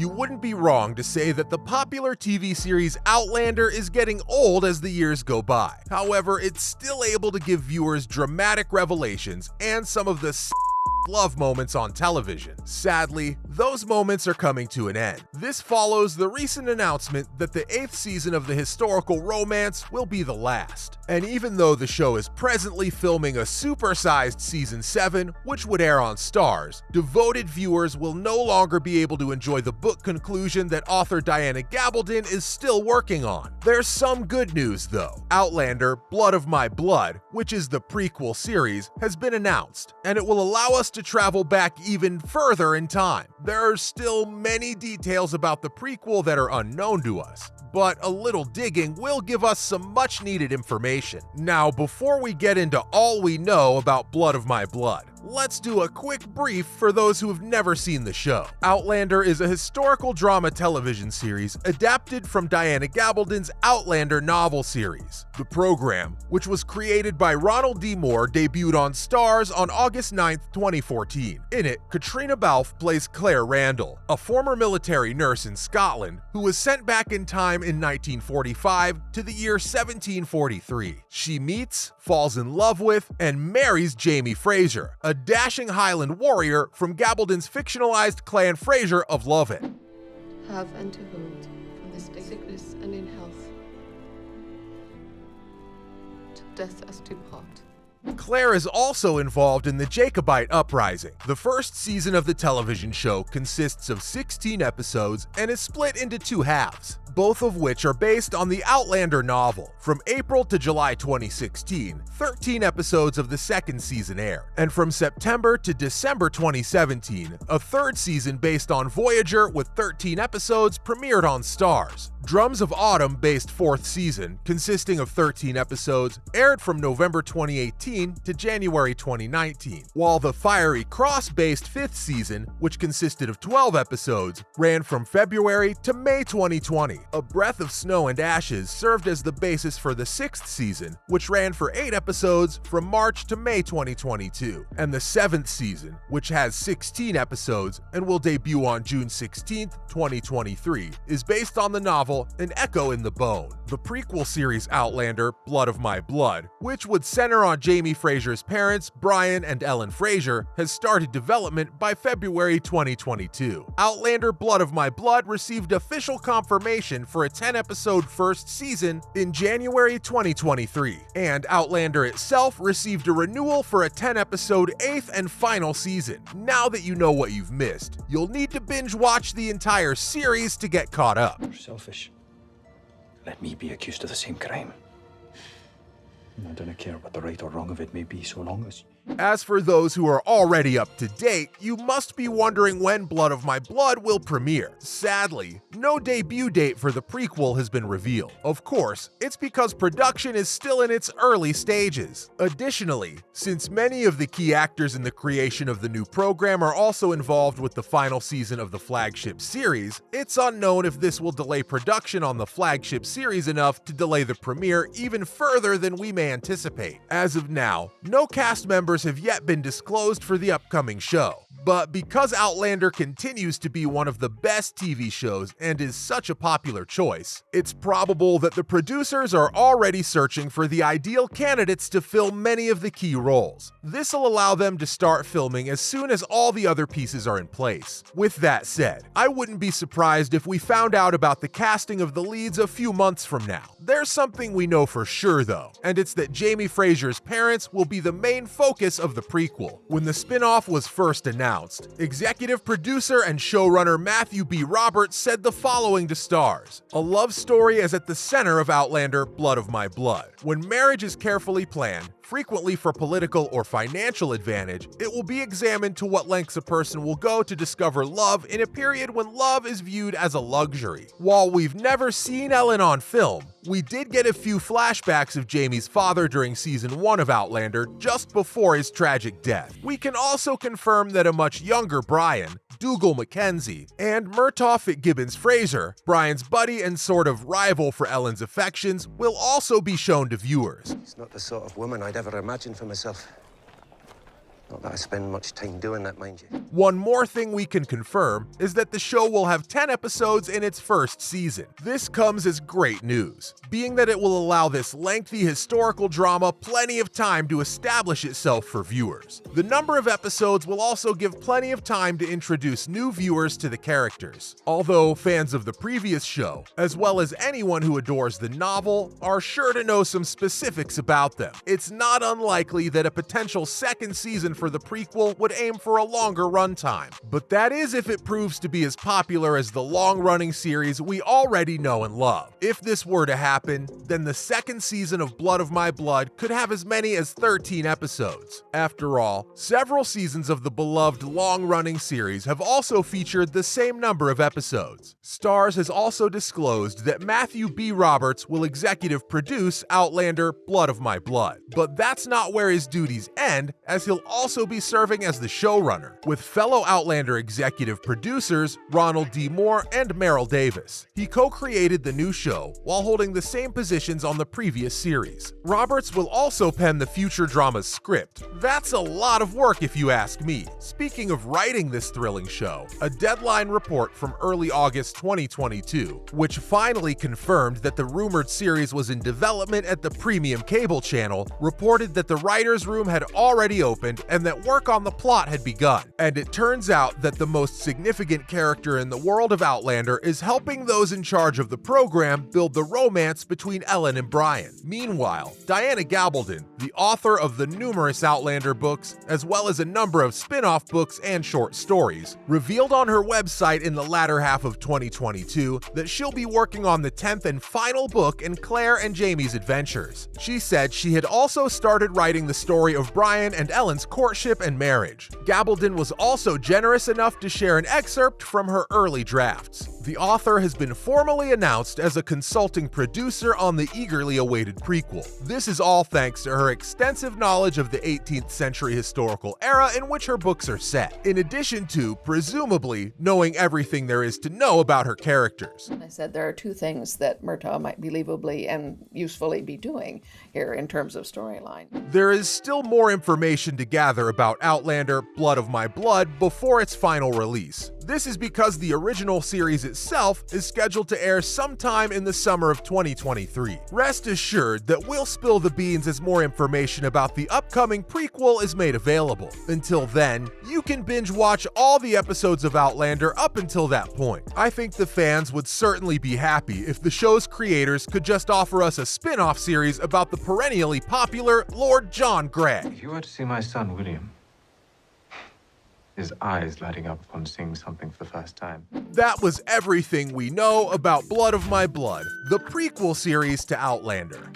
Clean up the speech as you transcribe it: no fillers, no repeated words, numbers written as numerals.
You wouldn't be wrong to say that the popular TV series Outlander is getting old as the years go by. However, it's still able to give viewers dramatic revelations and some of the love moments on television. Sadly, those moments are coming to an end. This follows the recent announcement that the 8th season of the historical romance will be the last. And even though the show is presently filming a supersized season 7, which would air on Starz, devoted viewers will no longer be able to enjoy the book conclusion that author Diana Gabaldon is still working on. There's some good news though. Outlander, Blood of My Blood, which is the prequel series, has been announced, and it will allow us to travel back even further in time. There are still many details about the prequel that are unknown to us, but a little digging will give us some much needed information. Now, before we get into all we know about Blood of My Blood, let's do a quick brief for those who have never seen the show. Outlander is a historical drama television series adapted from Diana Gabaldon's Outlander novel series. The program, which was created by Ronald D. Moore, debuted on Starz on August 9, 2014. In it, Katrina Balfe plays Claire Randall, a former military nurse in Scotland who was sent back in time in 1945 to the year 1743. She meets, falls in love with, and marries Jamie Fraser, a dashing Highland warrior from Gabaldon's fictionalized clan Fraser of Lovett. Have and to hold from this sickness and in health, till death us do part. Claire is also involved in the Jacobite Uprising. The first season of the television show consists of 16 episodes and is split into 2 halves, both of which are based on the Outlander novel. From April to July 2016, 13 episodes of the second season aired, and from September to December 2017, a third season based on Voyager with 13 episodes premiered on Starz. Drums of Autumn based 4th season, consisting of 13 episodes, aired from November 2018 to January 2019, while the Fiery Cross based 5th season, which consisted of 12 episodes, ran from February to May 2020. A Breath of Snow and Ashes served as the basis for the 6th season, which ran for 8 episodes from March to May 2022, and the 7th season, which has 16 episodes and will debut on June 16, 2023, is based on the novel An Echo in the Bone. The prequel series Outlander, Blood of My Blood, which would center on Jamie Fraser's parents, Brian and Ellen Fraser, has started development by February 2022. Outlander, Blood of My Blood received official confirmation for a 10-episode first season in January 2023, and Outlander itself received a renewal for a 10-episode 8th and final season. Now that you know what you've missed, you'll need to binge watch the entire series to get caught up. You're selfish. Let me be accused of the same crime. I don't care what the right or wrong of it may be, so long as... As for those who are already up to date, you must be wondering when Blood of My Blood will premiere. Sadly, no debut date for the prequel has been revealed. Of course, it's because production is still in its early stages. Additionally, since many of the key actors in the creation of the new program are also involved with the final season of the flagship series, it's unknown if this will delay production on the flagship series enough to delay the premiere even further than we may anticipate. As of now, no cast members have yet been disclosed for the upcoming show. But because Outlander continues to be one of the best TV shows and is such a popular choice, it's probable that the producers are already searching for the ideal candidates to fill many of the key roles. This will allow them to start filming as soon as all the other pieces are in place. With that said, I wouldn't be surprised if we found out about the casting of the leads a few months from now. There's something we know for sure though, and it's that Jamie Fraser's parents will be the main focus of the prequel. When the spin-off was first announced, executive producer and showrunner Matthew B. Roberts said the following to Starz: "A love story is at the center of Outlander, Blood of My Blood. When marriage is carefully planned, frequently for political or financial advantage, it will be examined to what lengths a person will go to discover love in a period when love is viewed as a luxury." While we've never seen Ellen on film, we did get a few flashbacks of Jamie's father during season 1 of Outlander just before his tragic death. We can also confirm that a much younger Brian, Dougal Mackenzie, and Murtaugh Fitzgibbons Fraser, Brian's buddy and sort of rival for Ellen's affections, will also be shown to viewers. It's not the sort of woman I'd ever imagined for myself. Not that I spend much time doing that, mind you. One more thing we can confirm is that the show will have 10 episodes in its first season. This comes as great news, being that it will allow this lengthy historical drama plenty of time to establish itself for viewers. The number of episodes will also give plenty of time to introduce new viewers to the characters, although fans of the previous show, as well as anyone who adores the novel, are sure to know some specifics about them. It's not unlikely that a potential second season for the prequel would aim for a longer runtime, but that is if it proves to be as popular as the long-running series we already know and love. If this were to happen, then the second season of Blood of My Blood could have as many as 13 episodes. After all, several seasons of the beloved long-running series have also featured the same number of episodes. Starz has also disclosed that Matthew B. Roberts will executive produce Outlander Blood of My Blood, but that's not where his duties end, as he'll also be serving as the showrunner, with fellow Outlander executive producers Ronald D. Moore and Meryl Davis. He co-created the new show while holding the same positions on the previous series. Roberts will also pen the future drama's script. That's a lot of work if you ask me. Speaking of writing this thrilling show, a Deadline report from early August 2022, which finally confirmed that the rumored series was in development at the premium cable channel, reported that the writer's room had already opened and that work on the plot had begun. And it turns out that the most significant character in the world of Outlander is helping those in charge of the program build the romance between Ellen and Brian. Meanwhile, Diana Gabaldon, the author of the numerous Outlander books, as well as a number of spin-off books and short stories, revealed on her website in the latter half of 2022 that she'll be working on the 10th and final book in Claire and Jamie's adventures. She said she had also started writing the story of Brian and Ellen's courtship and marriage. Gabaldon was also generous enough to share an excerpt from her early drafts. The author has been formally announced as a consulting producer on the eagerly awaited prequel. This is all thanks to her extensive knowledge of the 18th century historical era in which her books are set, in addition to, presumably, knowing everything there is to know about her characters. I said there are two things that Murtaugh might believably and usefully be doing here in terms of storyline. There is still more information to gather about Outlander Blood of My Blood before its final release. This is because the original series itself is scheduled to air sometime in the summer of 2023. Rest assured that we'll spill the beans as more information about the upcoming prequel is made available. Until then, you can binge watch all the episodes of Outlander up until that point. I think the fans would certainly be happy if the show's creators could just offer us a spin-off series about the perennially popular Lord John Grey. If you were to see my son, William, his eyes lighting up upon seeing something for the first time. That was everything we know about Blood of My Blood, the prequel series to Outlander.